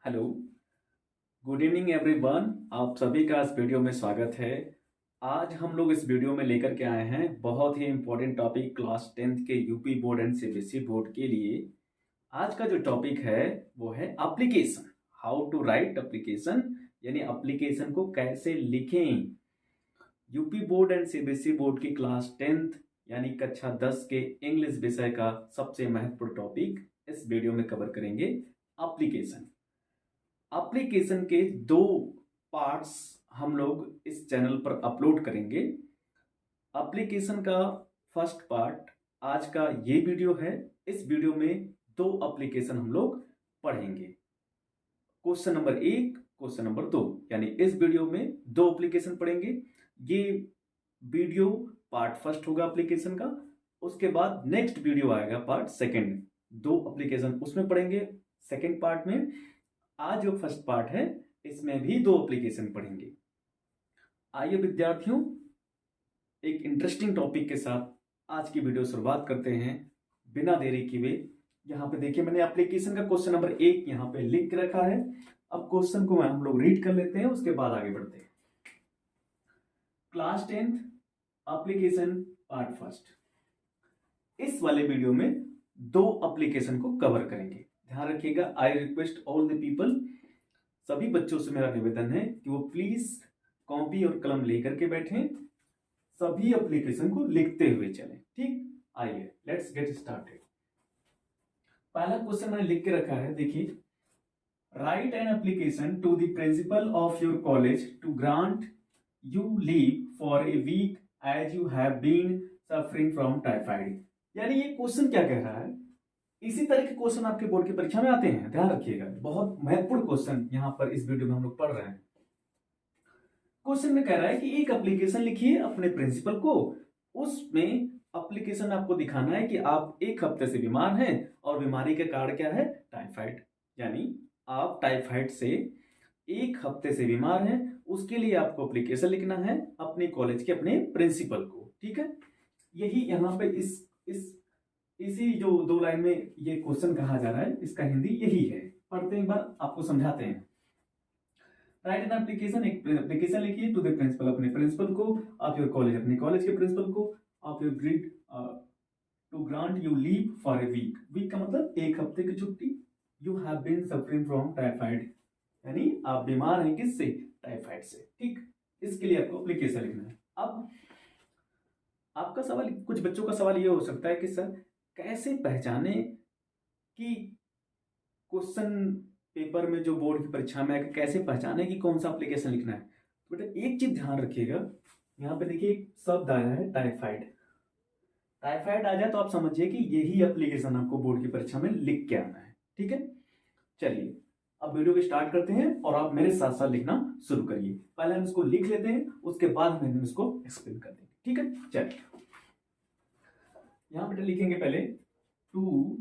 Hello, good evening everyone. आप सभी का इस वीडियो में स्वागत है। आज हम लोग इस वीडियो में लेकर के आए हैं बहुत ही इम्पोर्टेंट टॉपिक क्लास 10th के UP board and CBSE board के लिए। आज का जो टॉपिक है वो है application, how to write application, यानी एप्लीकेशन को कैसे लिखें। UP board and CBSE board की क्लास 10th यानी कक्षा 10 के इंग्लिश विषय का सबसे महत्वपूर्ण टॉपिक इस वीडियो में कवर करेंगे, एप्लीकेशन। एप्लीकेशन के दो पार्ट्स हम लोग इस चैनल पर अपलोड करेंगे। एप्लीकेशन का फर्स्ट पार्ट आज का ये वीडियो है। इस वीडियो में दो एप्लीकेशन हम लोग पढ़ेंगे, क्वेश्चन नंबर 1, क्वेश्चन नंबर 2, यानी इस वीडियो में दो एप्लीकेशन पढ़ेंगे। ये वीडियो पार्ट फर्स्ट होगा एप्लीकेशन का, उसके बाद नेक्स्ट वीडियो आएगा पार्ट सेकंड, दो एप्लीकेशन उसमें पढ़ेंगे सेकंड पार्ट में। आज जो फर्स्ट पार्ट है इसमें भी दो एप्लीकेशन पढ़ेंगे। आइए विद्यार्थियों, एक इंटरेस्टिंग टॉपिक के साथ आज की वीडियो शुरुआत करते हैं बिना देरी किए। यहाँ पे देखिए मैंने एप्लीकेशन का क्वेश्चन नंबर 1 यहाँ पे लिख के रखा है। अब क्वेश्चन को हम लोग रीड कर लेते हैं, उसके बाद आगे बढ़ते हैं। Class 10th application part first. इस वाले वीडियो में दो एप्लीकेशन को कवर करेंगे। ध्यान रखिएगा, I request all the people, सभी बच्चों से मेरा निवेदन है कि वो प्लीज कॉपी और कलम लेकर के बैठें, सभी एप्लीकेशन को लिखते हुए चलें। ठीक, आइए लेट्स गेट स्टार्टेड। पहला क्वेश्चन मैंने लिख के रखा है, देखिए, write an application to the principal of your college to grant you leave for a week as you have been suffering from typhoid. यानी ये क्वेश्चन क्या कह रहा है, इसी तरह के क्वेश्चन आपके बोर्ड की परीक्षा में आते हैं, ध्यान रखिएगा। बहुत महत्वपूर्ण क्वेश्चन यहां पर इस वीडियो में हम लोग पढ़ रहे हैं। क्वेश्चन में कह रहा है कि एक एप्लीकेशन लिखिए अपने प्रिंसिपल को, उसमें एप्लीकेशन आपको दिखाना है कि आप एक हफ्ते से बीमार हैं और बीमारी का कारण क्या है, टाइफाइड। यानी आप टाइफाइड से एक हफ्ते से बीमार हैं, उसके लिए आपको एप्लीकेशन लिखना है अपने कॉलेज के अपने प्रिंसिपल को। ठीक है, यही यहाँ पे इसी जो दो लाइन में ये क्वेश्चन कहा जा रहा है, इसका हिंदी यही है। पढ़ते एक बार आपको समझाते हैं। राइट एन एप्लीकेशन, एक एप्लीकेशन लिखिए टू द प्रिंसिपल, अपने प्रिंसिपल को, ऑफ योर कॉलेज, अपने कॉलेज के प्रिंसिपल को, of your grade to grant you leave for a week. Week का मतलब एक हफ्ते की छुट्टी। You have been suffering from typhoid, यानी आप बीमार हैं किससे, टाइफाइड से। ठीक, इसके लिए आपको एप्लीकेशन लिखना है। अब आपका सवाल, कुछ बच्चों का सवाल ये हो सकता है कि सर कैसे पहचाने कि क्वेश्चन पेपर में जो बोर्ड की परीक्षा में आएगा, कैसे पहचाने कि कौन सा एप्लीकेशन लिखना है। तो बेटा एक चीज ध्यान रखिएगा, यहाँ पे देखिए एक शब्द आया है टाइफाइड। टाइफाइड आ जाए तो आप समझिए कि यही एप्लीकेशन आपको बोर्ड की परीक्षा में लिख के आना है। ठीक है, चलिए अब वीडियो को स्टार्ट करते हैं और आप मेरे साथ साथ लिखना शुरू करिए। पहले हम इसको लिख लेते हैं, उसके बाद हम इसको एक्सप्लेन कर देंगे। ठीक है, चलिए यहां बेटा लिखेंगे पहले to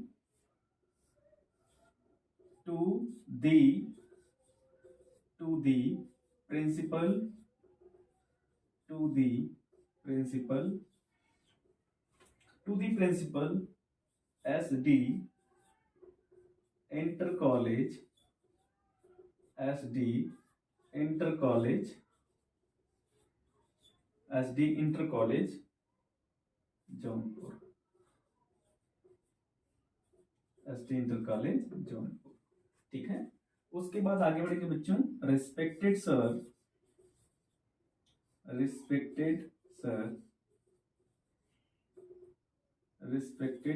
the principal, to the principal S D inter college, Jaunpur, Jaunpur. ठीक है, उसके बाद आगे बढ़ेंगे बच्चों, रिस्पेक्टेड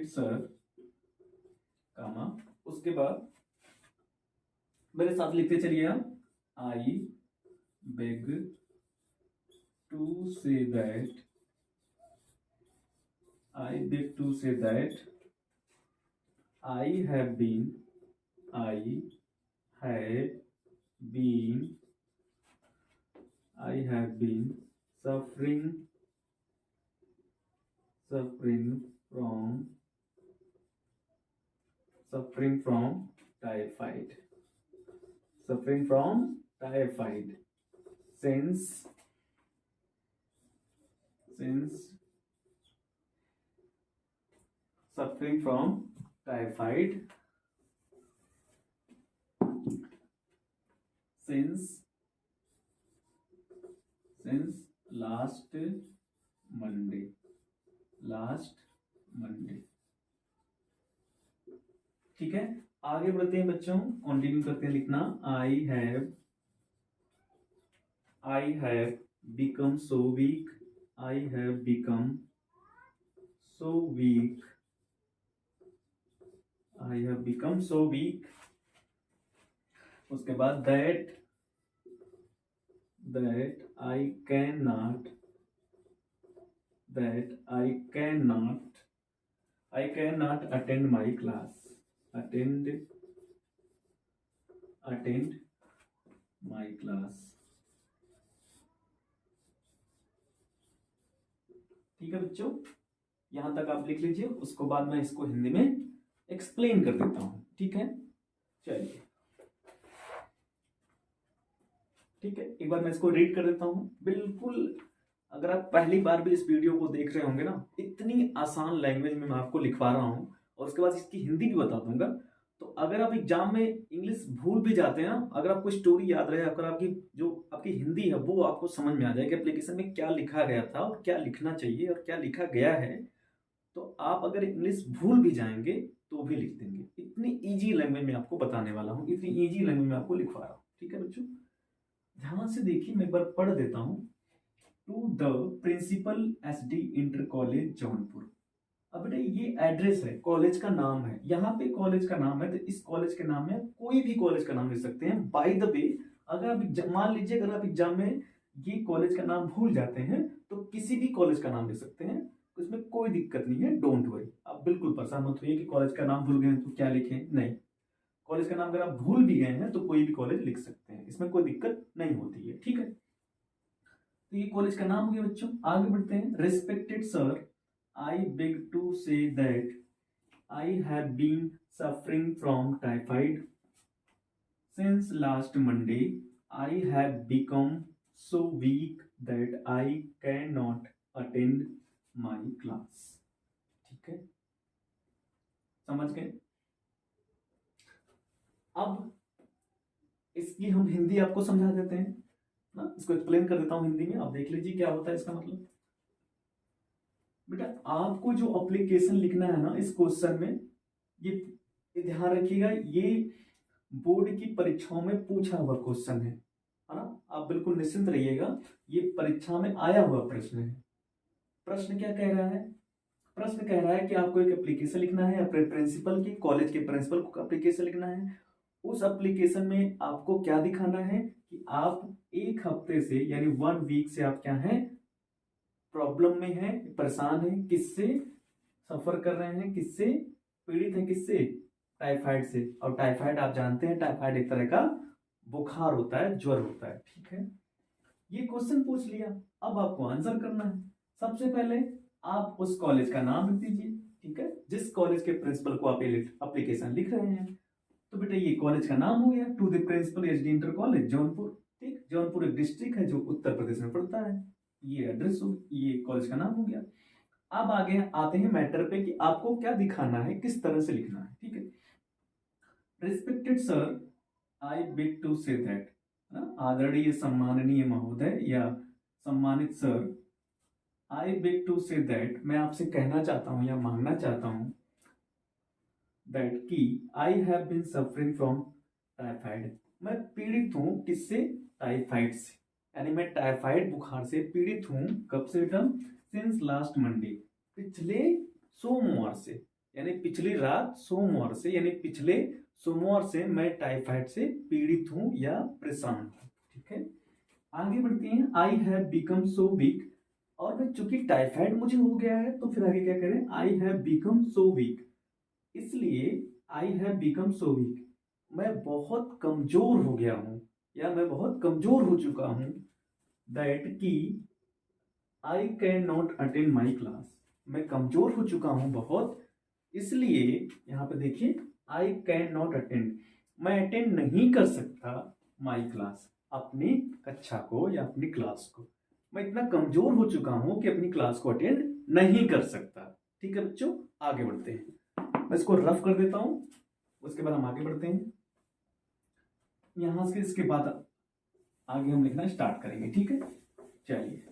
सर, कामा, उसके बाद मेरे साथ लिखते चलिए आप, I beg to say that I have been suffering from typhoid since suffering from typhoid since last Monday, ठीक है। आगे बढ़ते हैं बच्चों, कंटिन्यू करते हैं लिखना। आई have become so week, I have become so week, I have become so week. उसके बाद that I can not attend my class, attend my class। ठीक है बच्चों, यहां तक आप लिख लीजिए, उसको बाद मैं इसको हिंदी में एक्सप्लेन कर देता हूं, ठीक है। चलिए ठीक है, एक बार मैं इसको रीड कर देता हूं। बिल्कुल, अगर आप पहली बार भी इस वीडियो को देख रहे होंगे ना, इतनी आसान लैंग्वेज में मैं आपको लिखवा रहा हूं और उसके बाद इसकी हिंदी भी बता दूंगा। तो अगर आप एग्जाम में इंग्लिश भूल भी जाते हैं ना, अगर आपको स्टोरी याद रहे, अगर आपकी हिंदी है वो आपको समझ में आ जाए कि एप्लीकेशन में क्या लिखा गया था और क्या लिखना चाहिए और क्या लिखा गया है, तो आप अगर इंग्लिश भूल भी जाएंगे तो भी लिख देंगे। इतनी ईजी लैंग्वेज में आपको बताने वाला हूँ, इतनी ईजी लैंग्वेज में आपको लिखवा रहा हूँ, ठीक है बच्चों। ध्यान से देखिए, मैं एक बार पढ़ देता हूँ। To the principal SD inter college Jaunpur. अब बेटा ये एड्रेस है, कॉलेज का नाम है, यहाँ पे कॉलेज का नाम है, तो इस कॉलेज के नाम में कोई भी कॉलेज का नाम ले सकते हैं। बाय द वे, अगर आप मान लीजिए अगर आप एग्जाम में ये कॉलेज का नाम भूल जाते हैं तो किसी भी कॉलेज का नाम ले सकते हैं, इसमें कोई दिक्कत नहीं है। डोंट वरी, आप बिल्कुल परेशान मत होइए कि कॉलेज का नाम भूल गए तो क्या लिखें, नहीं। कॉलेज का नाम अगर आप भूल भी गए हैं तो कोई भी कॉलेज लिख सकते हैं, इसमें कोई दिक्कत नहीं होती है, ठीक है। तो ये कॉलेज का नाम हो गया बच्चों। आगे बढ़ते हैं। Respected sir, I beg to say that I have been suffering from typhoid since last Monday, I have become so weak that I can not attend my class. ठीक है, समझ गए। अब इसकी हम हिंदी आपको समझा देते हैं ना, इसको एक्सप्लेन कर देता हूं हिंदी में, आप देख लीजिए क्या होता है इसका मतलब। बेटा आपको जो एप्लीकेशन लिखना है ना इस क्वेश्चन में, ये ध्यान रखिएगा, ये बोर्ड की परीक्षाओं में पूछा हुआ क्वेश्चन है ना। आप बिल्कुल निश्चिंत रहिएगा, ये परीक्षा में आया हुआ प्रश्न है। प्रश्न क्या कह रहा है? प्रश्न कह रहा है कि आपको एक एप्लीकेशन लिखना है अपने प्रिंसिपल की, कॉलेज के प्रिंसिपल को एप्लीकेशन लिखना है। उस एप्लीकेशन में आपको क्या दिखाना है कि आप एक हफ्ते से यानी 1 वीक से आप क्या हैं, प्रॉब्लम में हैं, परेशान हैं। किससे सफर कर रहे हैं, किससे पीड़ित हैं, किससे? टाइफाइड से। और टाइफाइड आप जानते हैं, टाइफाइड एक तरह का बुखार होता है, ज्वर होता है, ठीक है। ये क्वेश्चन पूछ लिया, अब आपको आंसर करना है। सबसे पहले आप उस कॉलेज का नाम लिख दीजिए, ठीक है, जिस कॉलेज के प्रिंसिपल को आप एप्लीकेशन लिख रहे हैं। तो बेटा ये कॉलेज का नाम हो गया, to the principal SD inter college Jaunpur. ठीक, जौनपुर एक डिस्ट्रिक्ट है जो उत्तर प्रदेश में पड़ता है। ये एड्रेस हो, ये कॉलेज का नाम हो गया। अब आगे आते हैं मैटर पे कि आपको क्या दिखाना है, किस तरह से लिखना है, ठीक है। Respected sir, I beg to say that, आदरणीय सम्माननीय महोदय या सम्मानित sir, I beg to say that, मैं आपसे कहना चाहता हूं या मांगना चाहता हूं दैट कि I have been suffering from typhoid, मैं पीड़ित हूं किससे? टाइफाइड से, यानी मैं टाइफाइड बुखार से पीड़ित हूं। कब से बेटा? सिंस लास्ट मंडे, पिछले सोमवार से, यानी पिछली रात सोमवार से, यानी पिछले सोमवार से मैं टाइफाइड से पीड़ित हूं या परेशान हूं, ठीक है। आगे बढ़ते हैं। आई हैव बिकम सो वीक, और मैं चूंकि टाइफाइड मुझे हो गया है तो फिर आगे क्या करें? I have become so weak, इसलिए I have become so weak, मैं बहुत कमजोर हो गया हूं या मैं बहुत कमजोर हो चुका हूं। दैट की आई can not attend my class, मैं कमजोर हो चुका हूं बहुत, इसलिए यहां पे देखिए आई कैन नॉट अटेंड, मैं अटेंड नहीं कर सकता माई क्लास, अपनी कक्षा को या अपनी क्लास को। मैं इतना कमजोर हो चुका हूं कि अपनी क्लास को अटेंड नहीं कर सकता। ठीक है बच्चों, आगे बढ़ते हैं। मैं इसको रफ कर देता हूं, उसके बाद हम आगे बढ़ते हैं। यहां से इसके बाद आगे हम लिखना स्टार्ट करेंगे, ठीक है। चलिए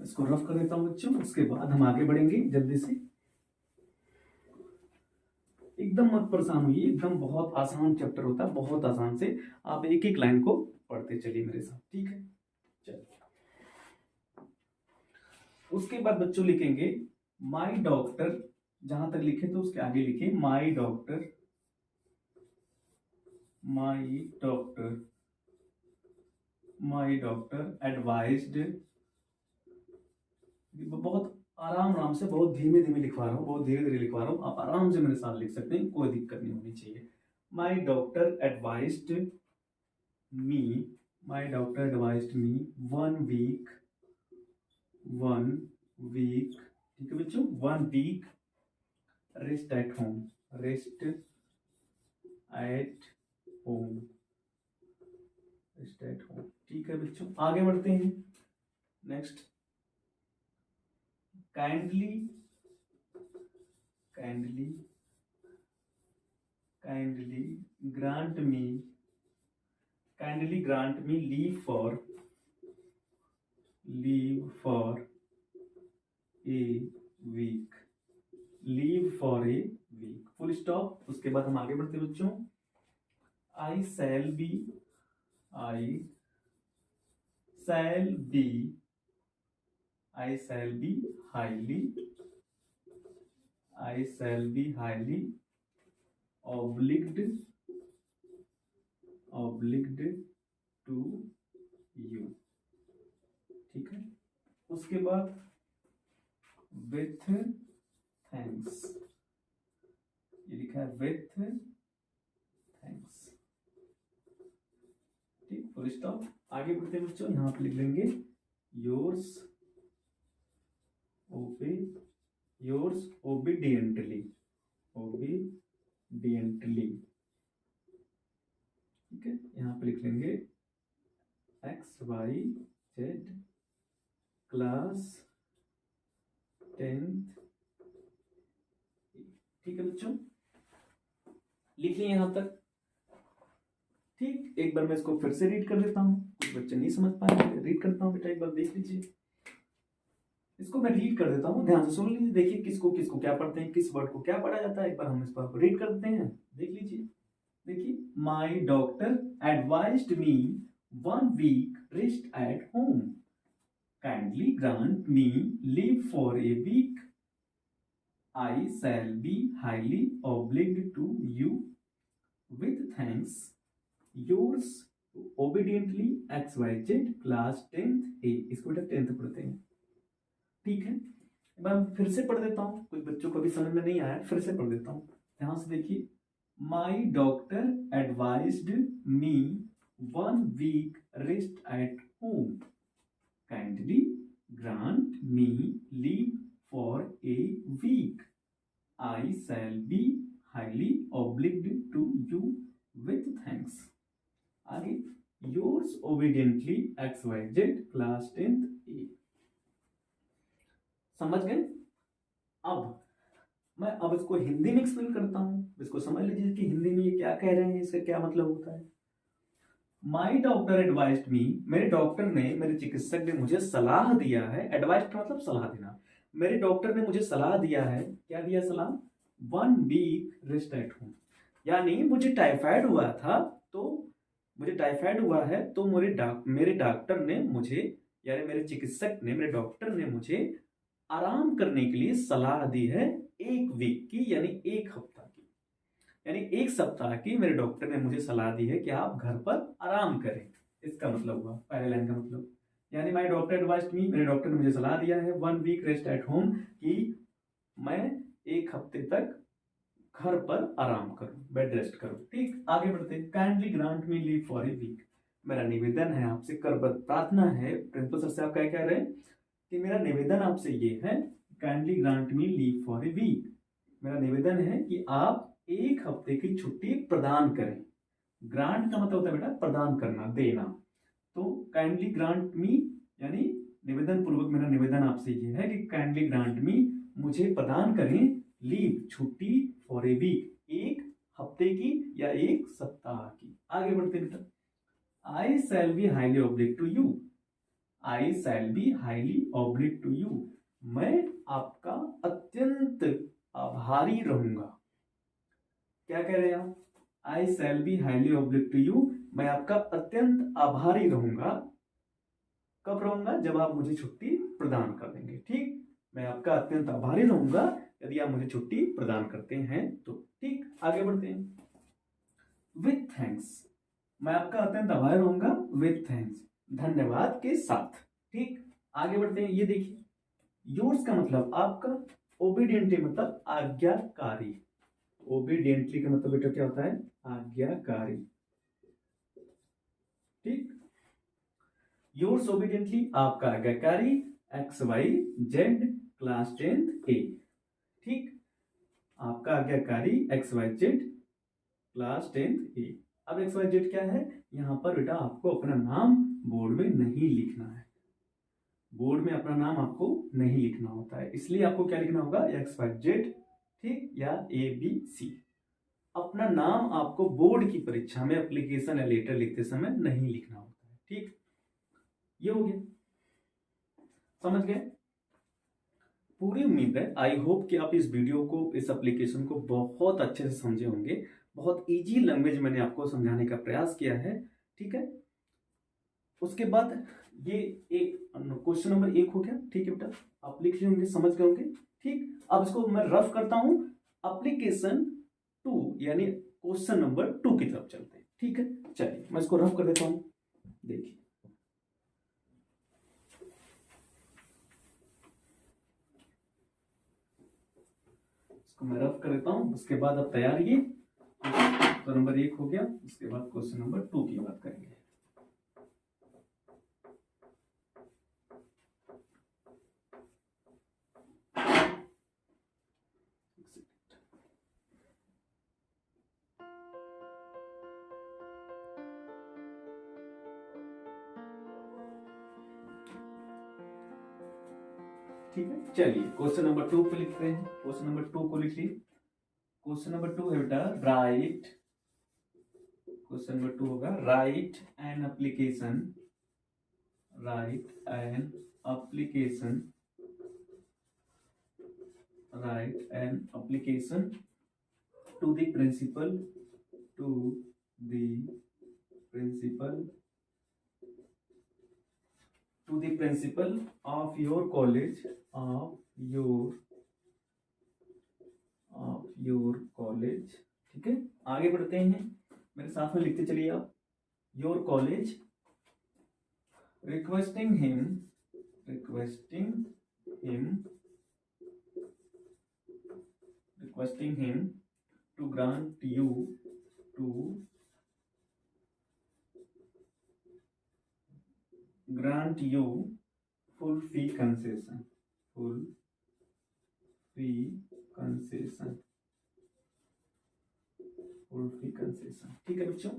इसको रफ कर देता हूँ बच्चों, उसके बाद हम आगे बढ़ेंगे जल्दी से। एकदम मत परेशान होइए, एकदम बहुत आसान चैप्टर होता है, बहुत आसान से आप एक एक लाइन को पढ़ते चलिए मेरे साथ, ठीक है। चलिए उसके बाद बच्चों लिखेंगे माय डॉक्टर, जहां तक लिखे तो उसके आगे लिखे my doctor, my doctor, my doctor advised. बहुत आराम से, बहुत धीमे धीमे लिखवा रहा हूँ, बहुत धीरे धीरे लिखवा रहा हूँ, आप आराम से मेरे साथ लिख सकते हैं, कोई दिक्कत नहीं होनी चाहिए। My doctor advised me, my doctor advised me 1 week, 1 week, ठीक है बच्चों, 1 week rest at home, rest at home, rest at home, ठीक है बच्चों। आगे बढ़ते हैं, next kindly, kindly, kindly grant me, kindly grant me leave for a week, leave for a week, full stop. उसके बाद हम आगे बढ़ते बच्चों, I shall be, I shall be, I shall be highly, I shall be highly obliged, obliged to you, ठीक है। उसके बाद with thanks, ये लिखा है with thanks, ठीक, फुल स्टॉप। आगे बढ़ते हैं बच्चों, यहाँ पे लिख लेंगे yours obediently, obediently, ठीक है। यहाँ पे लिख लेंगे XYZ क्लास 10th, ठीक है बच्चों, लिख लिया यहाँ तक, ठीक। एक बार मैं इसको फिर से रीड कर देता हूँ, कुछ बच्चे नहीं समझ पाए, रीड करता हूँ बेटा, एक बार देख लीजिए। इसको मैं रीड कर देता हूँ, ध्यान से सुन लीजिए, देखिए किसको किसको क्या पढ़ते हैं, किस वर्ड को क्या पढ़ा जाता है। एक बार हम इस पर रीड करते हैं, देख लीजिए। देखिए, my doctor advised me 1 week rest at home, kindly grant me leave for a week, I shall be highly obliged to you, with thanks yours obediently XYZ class 10th A। इसको बेटा 10th पढ़ते हैं, ठीक है। मैं फिर से पढ़ देता हूँ, कुछ बच्चों को भी समझ में नहीं आया, फिर से पढ़ देता हूँ, ध्यान से देखिए। My doctor advised me 1 week rest at home, kindly grant me leave for a week, I shall be highly obliged to you, with thanks. आगे, yours obediently XYZ class 10th A। समझ गए। अब इसको हिंदी में एक्सप्लेन करता हूं, इसको समझ लीजिए कि हिंदी में ये क्या कह रहे हैं, इसका क्या मतलब होता है। माई डॉक्टर एडवाइज्ड मी, मेरे डॉक्टर ने, मेरे चिकित्सक ने मुझे सलाह दिया है, एडवाइज्ड मतलब सलाह देना, मेरे डॉक्टर ने मुझे सलाह दिया है, क्या दिया सलाह, 1 वीक रेस्ट एट होम, यानी मुझे टाइफाइड हुआ था, तो मुझे टाइफाइड हुआ है तो मेरे डॉक्टर ने मुझे, यानी मेरे चिकित्सक ने, मेरे डॉक्टर ने मुझे आराम करने के लिए सलाह दी है 1 वीक की, यानी 1 हफ्ता की, यानी 1 सप्ताह की मेरे डॉक्टर ने मुझे सलाह दी है कि आप घर पर आराम करें। इसका मतलब हुआ पहले लाइन का मतलब, यानी माय डॉक्टर एडवाइज्ड मी, मेरे डॉक्टर ने मुझे सलाह दिया है 1 वीक रेस्ट एट होम, कि मैं 1 हफ्ते तक घर पर आराम करूं, बेड रेस्ट करूं, ठीक। आगे बढ़ते हैं, kindly grant me leave for a week, मेरा निवेदन है आपसे, करबद्ध प्रार्थना है, प्रिंसिपल सर से आप क्या कह रहे हैं कि मेरा निवेदन आपसे ये है, kindly grant me leave for a week, मेरा निवेदन है कि आप 1 हफ्ते की छुट्टी प्रदान करें। ग्रांट का मतलब होता है बेटा प्रदान करना, देना, तो काइंडली ग्रांट मी यानी निवेदन पूर्वक मेरा निवेदन आपसे ये है कि काइंडली ग्रांट मी, मुझे प्रदान करें लीव, छुट्टी, फॉर ए वीक, 1 हफ्ते की या 1 सप्ताह की। आगे बढ़ते बेटा, I shall be highly obliged to you, I shall be highly obliged to you, मैं आपका अत्यंत आभारी रहूंगा। क्या कह रहे हैं आप? I shall be highly obliged to you, मैं आपका अत्यंत आभारी रहूंगा। कब रहूंगा? जब आप मुझे छुट्टी प्रदान कर देंगे। ठीक, मैं आपका अत्यंत आभारी रहूंगा यदि आप मुझे छुट्टी प्रदान करते हैं तो। ठीक, आगे बढ़ते हैं। विथ थैंक्स, मैं आपका अत्यंत आभारी रहूंगा विथ थैंक्स, धन्यवाद के साथ। ठीक, आगे बढ़ते हैं। ये देखिए, योर्स का मतलब आपका, ओबीडियंटली मतलब आज्ञाकारी। ओबीडियंटली का मतलब बेटा क्या होता है? आज्ञाकारी। ठीक, योर्स ओबीडियंटली आपका आज्ञाकारी, X Y Z class 10th A. ठीक, आपका आज्ञाकारी X Y Z class 10th A. अब एक्स वाई जेड क्या है? यहां पर बेटा आपको अपना नाम बोर्ड में नहीं लिखना है, बोर्ड में अपना नाम आपको नहीं लिखना होता है, इसलिए आपको क्या लिखना होगा? एक्स वाई जेड, ठीक, या ए बी सी। अपना नाम आपको बोर्ड की परीक्षा में एप्लीकेशन या लेटर लिखते समय नहीं लिखना होता है। ठीक, ये हो गया, समझ गए? पूरी उम्मीद है, आई होप कि आप इस वीडियो को, इस एप्लीकेशन को बहुत अच्छे से समझे होंगे। बहुत इजी लैंग्वेज मैंने आपको समझाने का प्रयास किया है। ठीक है, उसके बाद ये एक क्वेश्चन नंबर 1 हो गया। ठीक है बेटा, आप लिख लिए होंगे, समझ गए होंगे। ठीक, अब इसको मैं रफ करता हूं, एप्लीकेशन 2 यानी क्वेश्चन नंबर 2 की तरफ चलते हैं। ठीक है, चलिए मैं इसको रफ कर देता हूं। देखिए, इसको मैं रफ कर देता हूं, उसके बाद अब तैयार रहिए। तो नंबर 1 हो गया, उसके बाद क्वेश्चन नंबर 2 की बात करेंगे। ठीक है, चलिए क्वेश्चन नंबर 2 पे लिख रहे हैं। क्वेश्चन नंबर 2 को लिखिए। क्वेश्चन नंबर 2 है बेटा, राइट, क्वेश्चन नंबर 2 होगा write an application, write an application, write an application to the principal, to the principal, to the principal of your college, of your college। ठीक है, आगे बढ़ते हैं, मेरे साथ में लिखते चलिए आप। your college, requesting him to grant you, full fee concession, full fee concession, full fee concession। ठीक है बच्चों,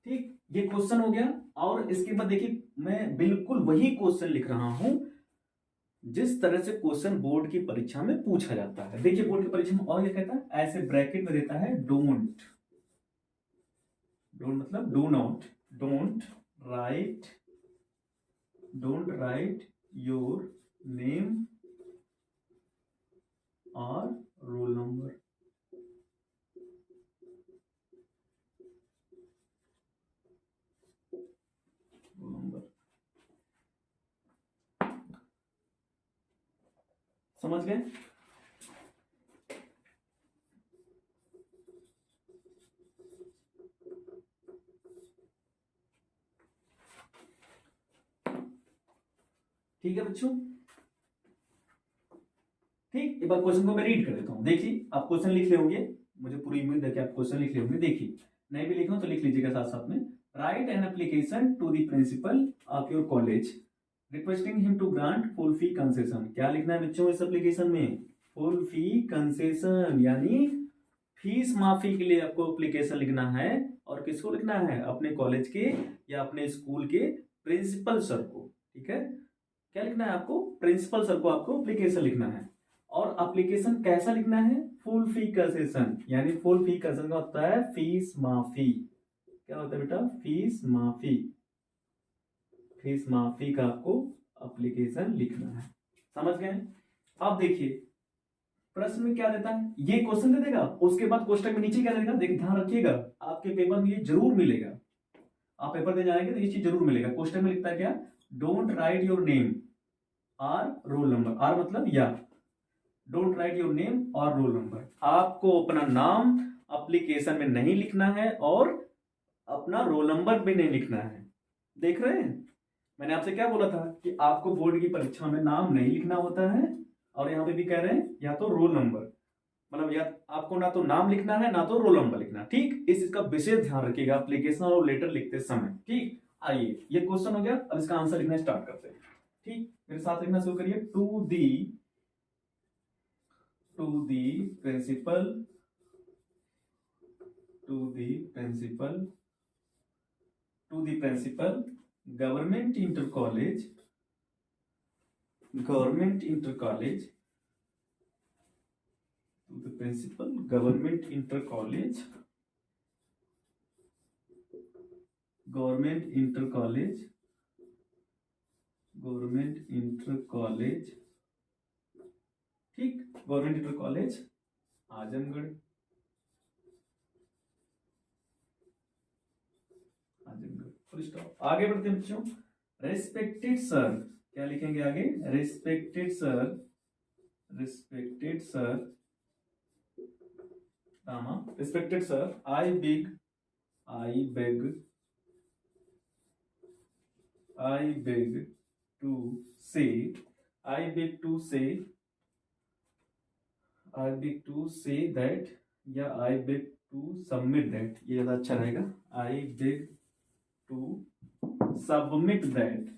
ठीक, ये क्वेश्चन हो गया। और इसके बाद देखिए, मैं बिल्कुल वही क्वेश्चन लिख रहा हूं जिस तरह से क्वेश्चन बोर्ड की परीक्षा में पूछा जाता है। देखिए, बोर्ड की परीक्षा में और क्या कहता है, ऐसे ब्रैकेट में देता है डोंट, मतलब do not, don't write your name और रोल नंबर। समझ गए? ठीक है बच्चों, ठीक, एक बार क्वेश्चन को मैं रीड कर देता हूं। देखिए, आप क्वेश्चन लिख ले होंगे, मुझे पूरी उम्मीद है कि आप क्वेश्चन लिख ले होंगे। देखिए, नहीं भी लिखा तो लिख लीजिएगा साथ साथ में। Write an application to the principal of your college requesting him to grant full fee concession. क्या लिखना है बच्चों इस एप्लीकेशन में? फुल फी कंसेशन, यानी फीस माफी के लिए आपको एप्लीकेशन लिखना है। और किसको लिखना है? अपने कॉलेज के या अपने स्कूल के प्रिंसिपल सर को। ठीक है, क्या लिखना है आपको? प्रिंसिपल सर को आपको एप्लीकेशन लिखना है। और एप्लीकेशन कैसा लिखना है? फुल फी कंसेशन, यानी फुल फी कंसेशन का होता है फीस माफी। क्या होता है बेटा, फीस माफी। फीस माफी का आपको एप्लीकेशन लिखना है, समझ गए। अब देखिए प्रश्न में क्या देता है, ये क्वेश्चन दे देगा, उसके बाद क्वेश्चन में नीचे क्या देगा, देखिए ध्यान रखिएगा, आपके पेपर में ये जरूर मिलेगा, आप पेपर दे जाएंगे तो ये चीज जरूर मिलेगा। क्वेश्चन में लिखता है क्या, डोंट राइट योर नेम और रोल नंबर, आर मतलब या, डोंट राइट योर नेम और रोल नंबर, आपको अपना नाम एप्लीकेशन में नहीं लिखना है और अपना रोल नंबर भी नहीं लिखना है। देख रहे हैं, मैंने आपसे क्या बोला था कि आपको बोर्ड की परीक्षा में नाम नहीं लिखना होता है, और यहाँ पे भी कह रहे हैं या तो रोल नंबर, मतलब या आपको ना तो नाम लिखना है ना तो रोल नंबर लिखना, ठीक। इस चीज का विशेष ध्यान रखिएगा एप्लीकेशन और लेटर लिखते समय, ठीक। आइए ये क्वेश्चन हो गया, अब इसका आंसर लिखना स्टार्ट करते हैं, ठीक। मेरे साथ लिखना शुरू करिए, to the principal, to the principal government inter college, to the principal government inter college ठीक, government inter college Azamgarh, full stop. आगे बढ़ते हैं बच्चों, रेस्पेक्टेड सर, क्या लिखेंगे आगे, respected sir Rama, respected sir, I beg to say that, या I beg to submit that, ये ज्यादा अच्छा रहेगा, I beg to submit that,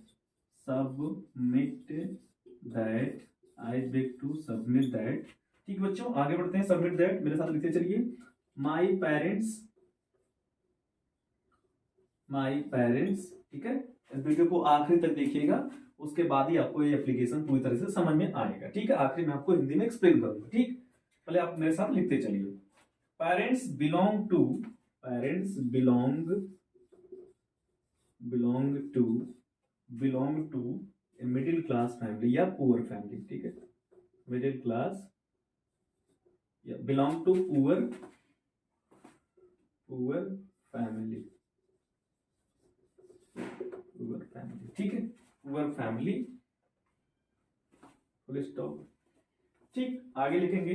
I beg to submit that, ठीक बच्चों। आगे बढ़ते हैं, सबमिट दैट मेरे साथ लिखते चलिए, माई पेरेंट्स, ठीक है। इस वीडियो को आखिरी तक देखिएगा, उसके बाद ही आपको ये एप्लीकेशन पूरी तरह से समझ में आएगा, ठीक है। आखिरी में आपको हिंदी में एक्सप्लेन करूंगा, ठीक। पहले आप मेरे साथ लिखते चलिए, parents belong to a middle class family या पुअर फैमिली, ठीक है, मिडिल क्लास या बिलोंग टू पुअर फैमिली, ठीक है, पुअर फैमिली, फुल स्टॉप, ठीक। आगे लिखेंगे,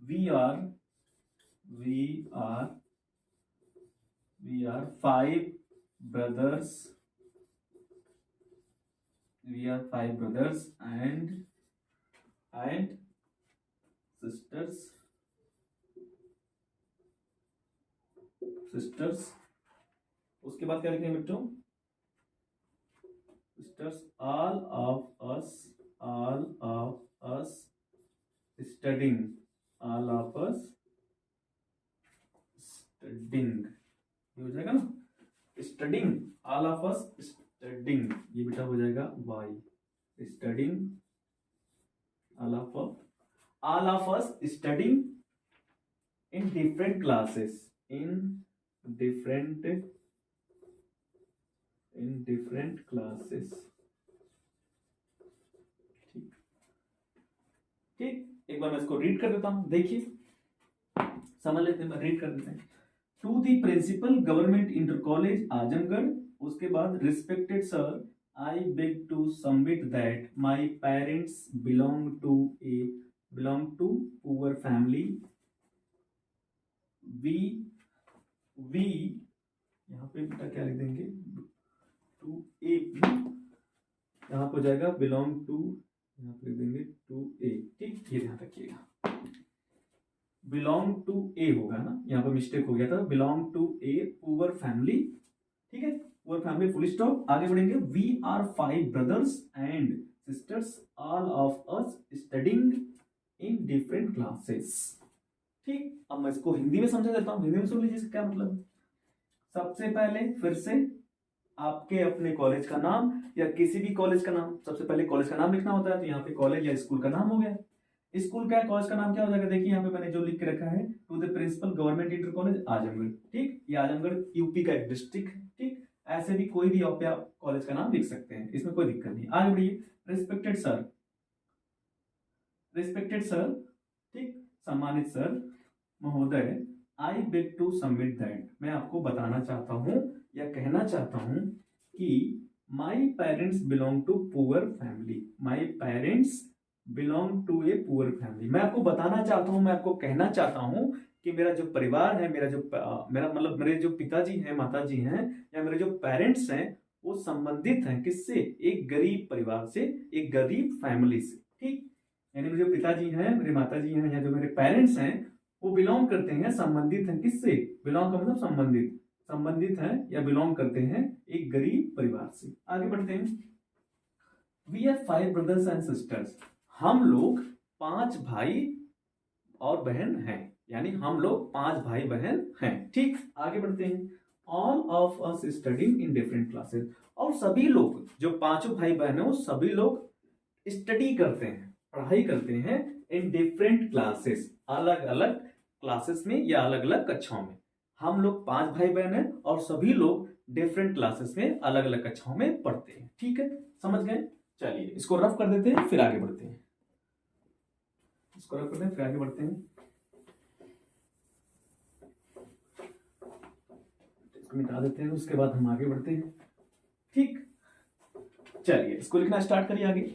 we are 5 brothers, and sisters, उसके बाद क्या लिखेंगे बच्चों, sisters, all of us studying, ये हो जाएगा ना, studying, all of us studying, ये बेटा हो जाएगा Y, studying, all of us studying in different classes, ठीक। एक बार मैं इसको रीड कर देता हूं, देखिए समझ लेते हैं, रीड कर देते हैं। To the principal government inter college Azamgarh, उसके बाद respected sir, I beg to submit that my parents belong to poor family, we यहाँ पे बेटा क्या लिख देंगे, टू ए, यहाँ पे हो जाएगा बिलोंग टू, यहाँ पे लिख देंगे टू ए, ठीक, ये ध्यान रखिएगा, बिलोंग टू ए होगा ना, यहाँ पर मिस्टेक हो गया था, belong to a poor family, ठीक है, पुअर फैमिली, फुल स्टॉप। आगे बढ़ेंगे, we are 5 brothers and sisters, all of us studying in different classes, ठीक। अब मैं इसको हिंदी में समझा देता हूँ, हिंदी में सुन लीजिए इसका क्या मतलब। सबसे पहले फिर से आपके अपने कॉलेज का नाम या किसी भी कॉलेज का नाम, सबसे पहले कॉलेज का नाम लिखना होता है, तो यहाँ पे कॉलेज या स्कूल का नाम हो गया। स्कूल का कॉलेज का नाम क्या हो जाएगा, देखिए यहाँ पे मैंने जो लिख के रखा है, to the principal government inter college Azamgarh. ठीक, ये आजमगढ़ यूपी का एक डिस्ट्रिक्ट है। ठीक, ऐसे भी कोई भी आप कॉलेज का नाम लिख सकते हैं, इसमें कोई दिक्कत नहीं। आगे बढ़िए, रिस्पेक्टेड सर, रिस्पेक्टेड सर, ठीक, सम्मानित सर महोदय, I beg to submit that, मैं आपको बताना चाहता हूं या कहना चाहता हूं कि my parents belong to poor family, my parents belong to a poor family. मैं आपको बताना चाहता हूं, मैं आपको कहना चाहता हूं कि मेरा जो परिवार है, मेरा मतलब मेरे जो पिताजी हैं, माताजी हैं, या मेरे जो पेरेंट्स हैं, वो संबंधित हैं किससे, एक गरीब परिवार से, एक गरीब फैमिली से। ठीक, यानी मेरे जो पिताजी हैं, मेरे माताजी हैं, या जो मेरे पेरेंट्स हैं, वो बिलोंग करते हैं, संबंधित हैं किससे, बिलोंग का मतलब संबंधित, संबंधित हैं या बिलोंग करते हैं एक गरीब परिवार से। आगे बढ़ते हैं। We are 5 brothers and sisters, हम लोग 5 भाई और बहन हैं, यानी हम लोग 5 भाई बहन हैं। ठीक, आगे बढ़ते हैं। All of us studying in different classes, और सभी लोग जो 5 भाई बहन हैं, वो सभी लोग स्टडी करते हैं, पढ़ाई करते हैं इन डिफरेंट क्लासेस, अलग अलग क्लासेस में या अलग अलग कक्षाओं में। हम लोग 5 भाई बहन हैं और सभी लोग डिफरेंट क्लासेस में अलग अलग कक्षाओं में पढ़ते हैं। ठीक है, समझ गए। चलिए इसको रफ कर देते हैं, फिर आगे बढ़ते हैं। इसको रफ करते हैं, फिर आगे बढ़ते हैं। इसको मिटा देते हैं, उसके बाद हम आगे बढ़ते हैं। ठीक, चलिए इसको लिखना स्टार्ट करिए। आगे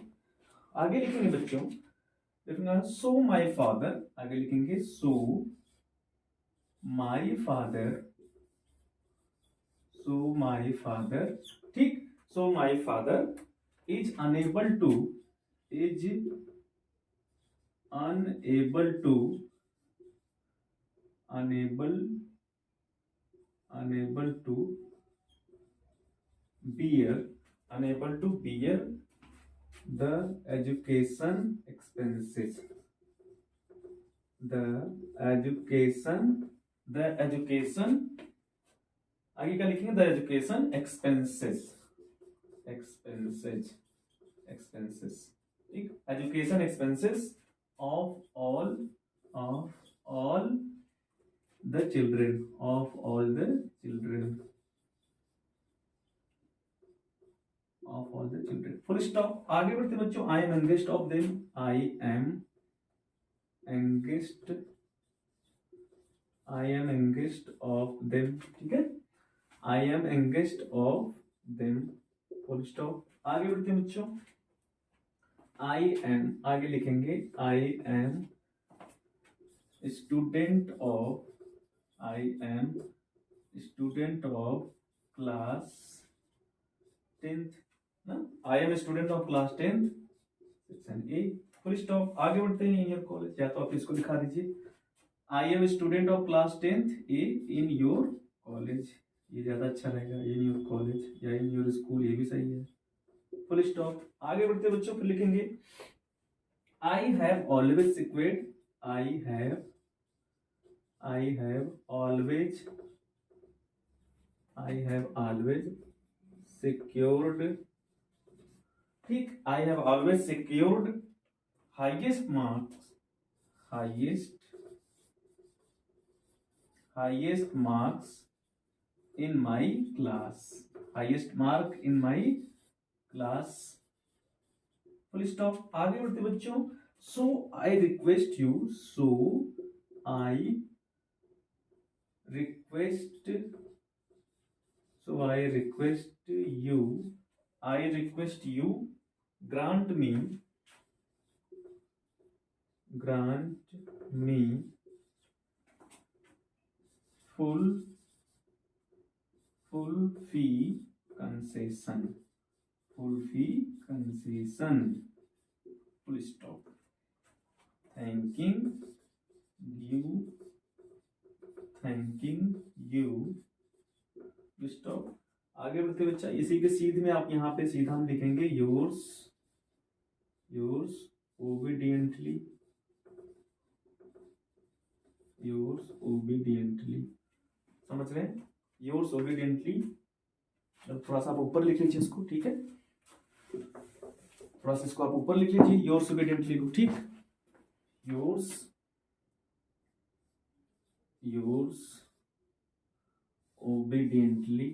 आगे लिखेंगे बच्चों, लिखना सो माई फादर, आगे लिखेंगे सो my father, so my father. ठीक, so my father is unable to, is unable to, unable to bear, unable to bear the education expenses, the education आगे क्या लिखेंगे, the education expenses, ठीक, education expenses of all the children, full stop. आगे बढ़ते बच्चों, I am youngest of them, I am youngest of them. ठीक है, I am youngest of them, full stop. आगे बढ़ते हैं बच्चों, आई एम, आगे लिखेंगे I am student of, class 10th ना, I am student of class 10th section A, full stop. आगे बढ़ते हैं, इन योर कॉलेज, या तो आप इसको दिखा दीजिए, I am student of class 10th A in your college, ये ज्यादा अच्छा रहेगा, इन योर कॉलेज या इन योर स्कूल, ये भी सही है, फुल स्टॉप। आगे बढ़ते बच्चों, फिर लिखेंगे I have always secured, I have always secured, ठीक, I have always secured highest marks in my class, highest mark in my class, full stop. आगे बढ़ते बच्चों, so I request you, I request you, grant me full fee concession, full stop. Thanking you, stop। आगे बढ़ते बच्चा, इसी के सीध में आप यहाँ पे सीधा हम लिखेंगे योर्स ओबीडियंटली, समझ रहे हैं, योर्स ओबीडियंटली। थोड़ा सा आप ऊपर लिख लीजिए इसको, ठीक है, थोड़ा सा इसको आप ऊपर लिख लीजिए, योर्स ओबीडियंटली को, ठीक। yours obediently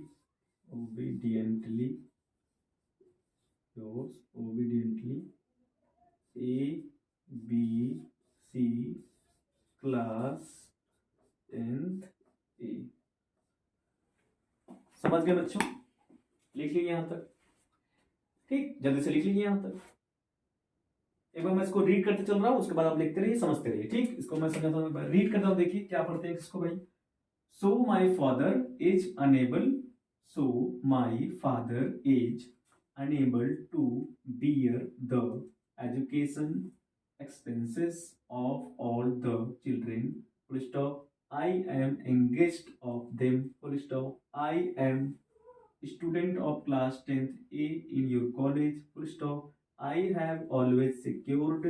A B C class 10th A। समझ गए बच्चों? लिख लीजिए यहां तक। ठीक, जल्दी से लिख लीजिए यहां तक। एक बार मैं इसको रीड करते चल रहा हूं, उसके बाद आप लिखते रहिए, समझते रहिए। ठीक, इसको मैं समझाता हूं, रीड करता हूं। देखिए क्या पढ़ते हैं इसको भाई। So my father is unable to bear the education expenses of all the children, full stop. I am engaged of them, full stop. I am student of class 10th A in your college, full stop. I have always secured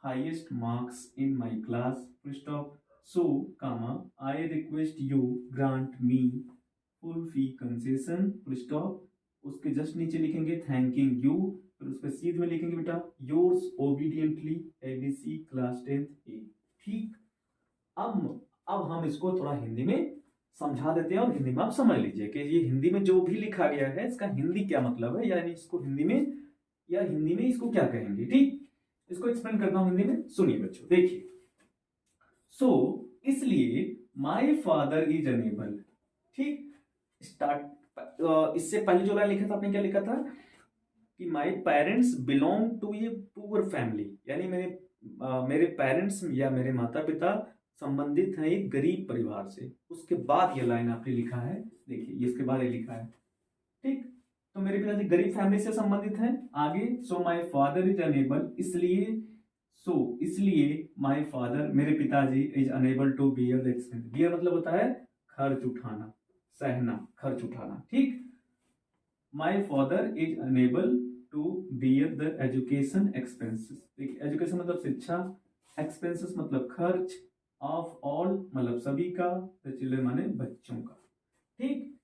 highest marks in my class, full stop. So, comma, I request you grant me full fee concession, full stop. उसके just नीचे लिखेंगे thanking you, फिर उसके सीध में लिखेंगे बेटा yours obediently ABC class 10th A. ठीक, अब हम इसको थोड़ा हिंदी में समझा देते हैं और हिंदी में आप समझ लीजिए कि ये हिंदी में जो भी लिखा गया है इसका हिंदी क्या मतलब है, यानी इसको हिंदी में इसको क्या कहेंगे। ठीक, इसको एक्सप्लेन करता हूं हिंदी में, सुनिए बच्चों। देखिए, सो इसलिए माय फादर इज अनेबल। ठीक, स्टार्ट इससे पहले जो लाइन लिखा था आपने क्या लिखा था कि my parents belong to a poor family, यानी मेरे पेरेंट्स या मेरे माता पिता संबंधित हैं एक गरीब परिवार से। उसके बाद ये लाइन आपने लिखा है, देखिए इसके बाद ये लिखा है। ठीक, तो मेरे पिताजी गरीब फैमिली से संबंधित हैं। आगे, so my father is unable, इसलिए माय फादर मेरे पिताजी is unable to bear the expense. Bear मतलब होता है खर्च उठाना, सहना, खर्च उठाना। ठीक, my father is unable to bear the education expenses. देखिए, एजुकेशन मतलब शिक्षा, एक्सपेंसेस मतलब खर्च, ऑफ ऑल मतलब सभी का, द चिल्ड्रन माने बच्चों का। ठीक,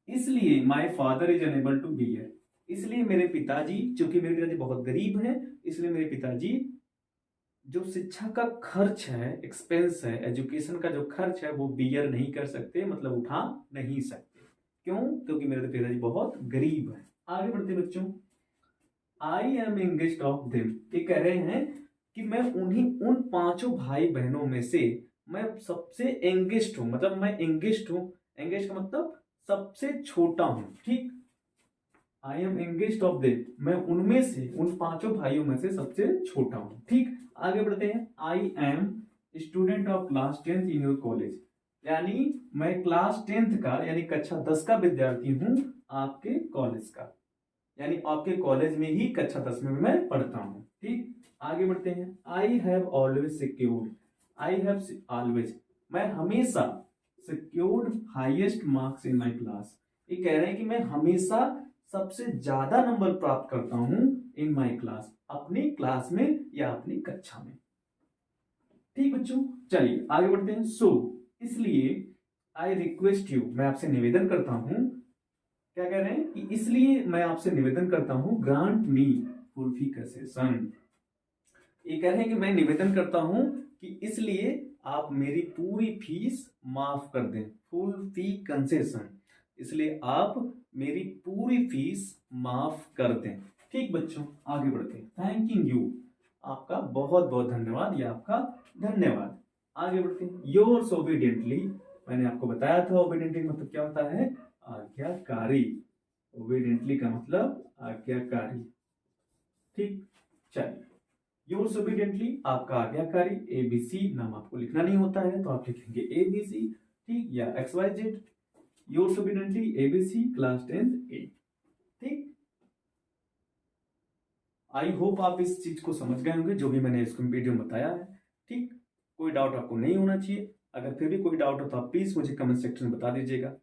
इसलिए my father is unable to bear, इसलिए मेरे पिताजी, चूंकि मेरे पिताजी बहुत गरीब हैं, इसलिए मेरे पिताजी जो शिक्षा का खर्च है, एक्सपेंस है, एजुकेशन का जो खर्च है वो बियर नहीं कर सकते, मतलब उठा नहीं सकते। क्यों? क्योंकि मेरे पिताजी बहुत गरीब हैं। आगे बढ़ते बच्चों, I am engaged of them, ये कह रहे हैं कि मैं उन 5 भाई बहनों में से मैं सबसे एंगेज्ड हूं, मतलब मैं एंगेज्ड हूं। एंगेज्ड का मतलब सबसे छोटा हूं। ठीक, I am engaged of them, मैं उनमें से, उन 5 भाइयों में से सबसे छोटा हूं। ठीक, आगे बढ़ते हैं, I am student of class 10th in your college, यानी मैं क्लास 10th का यानी कक्षा 10 का विद्यार्थी हूं आपके कॉलेज का, यानी आपके कॉलेज में ही कक्षा 10 में मैं पढ़ता हूं। ठीक, आगे बढ़ते हैं, आई have always secured, I have always, मैं हमेशा secured highest marks in my class, ये कह रहे हैं कि मैं हमेशा सबसे ज्यादा नंबर प्राप्त करता हूं इन माई क्लास, अपनी क्लास में या अपनी कक्षा में। ठीक बच्चों, चलिए आगे बढ़ते हैं। सो इसलिए आई रिक्वेस्ट यू, मैं आपसे निवेदन करता हूं, क्या कह रहे हैं कि इसलिए मैं आपसे निवेदन करता हूं, ग्रांट मी फुल फी कंसेशन, ये कह रहे हैं कि मैं निवेदन करता हूं कि इसलिए आप मेरी पूरी फीस माफ कर दें, फुल फी कंसेशन, इसलिए आप मेरी पूरी फीस माफ कर दें। ठीक बच्चों, आगे बढ़ते हैं, थैंकिंग यू, आपका बहुत बहुत धन्यवाद या आपका धन्यवाद। आगे बढ़ते हैं, योर्स ओबीडियंटली, मैंने आपको बताया था ओबीडियंटली मतलब क्या होता है, आज्ञाकारी। ओबीडियंटली का मतलब आज्ञाकारी। ठीक, चलिए, योर्स ओबीडियंटली आपका आज्ञाकारी, ABC नाम आपको लिखना नहीं होता है तो आप लिखेंगे ABC। ठीक, या XYZ, yours obediently ABC class 10th A। ठीक, आई होप आप इस चीज को समझ गए होंगे जो भी मैंने इसको वीडियो में बताया है। ठीक, कोई डाउट आपको नहीं होना चाहिए, अगर फिर भी कोई डाउट हो तो आप प्लीज मुझे कमेंट सेक्शन में बता दीजिएगा।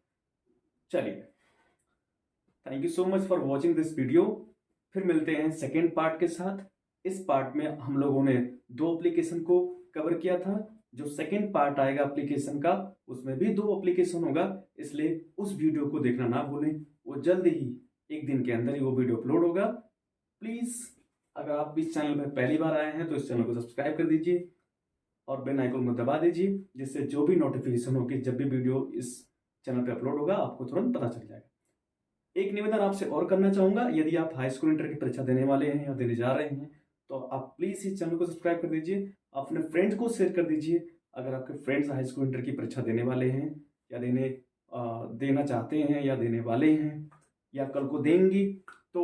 चलिए, thank you so much for watching this video. फिर मिलते हैं सेकेंड पार्ट के साथ। इस पार्ट में हम लोगों ने 2 एप्लीकेशन को कवर किया था, जो सेकेंड पार्ट आएगा एप्लीकेशन का उसमें भी 2 एप्लीकेशन होगा, इसलिए उस वीडियो को देखना ना भूलें, वो जल्द ही 1 दिन के अंदर ही वो वीडियो अपलोड होगा। प्लीज अगर आप इस चैनल पर पहली बार आए हैं तो इस चैनल को सब्सक्राइब कर दीजिए और बेल आइकन को दबा दीजिए, जिससे जो भी नोटिफिकेशन होगी, जब भी वीडियो इस चैनल पे अपलोड होगा, आपको तुरंत पता चल जाएगा। एक निवेदन आपसे और करना चाहूंगा, यदि आप हाई स्कूल इंटर की परीक्षा देने वाले हैं या देने जा रहे हैं तो आप प्लीज इस चैनल को सब्सक्राइब कर दीजिए, अपने फ्रेंड्स को शेयर कर दीजिए। अगर आपके फ्रेंड्स हाई स्कूल इंटर की परीक्षा देने वाले हैं या देना चाहते हैं या देने वाले हैं या कल को देंगी, तो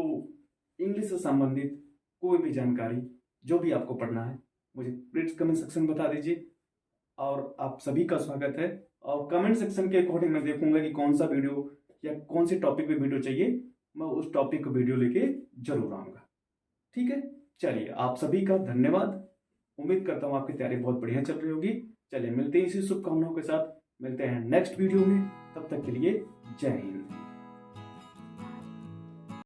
इंग्लिश से संबंधित कोई भी जानकारी जो भी आपको पढ़ना है मुझे प्लीज कमेंट सेक्शन में बता दीजिए। और आप सभी का स्वागत है, और कमेंट सेक्शन के अकॉर्डिंग मैं देखूंगा कि कौन सा वीडियो या कौन से टॉपिक पे वीडियो चाहिए, मैं उस टॉपिक को वीडियो लेके जरूर आऊंगा। ठीक है, चलिए आप सभी का धन्यवाद। उम्मीद करता हूँ आपकी तैयारी बहुत बढ़िया चल रही होगी। चलिए मिलते हैं इसी शुभकामनाओं के साथ, मिलते हैं नेक्स्ट वीडियो में। तब तक के लिए जय हिंद।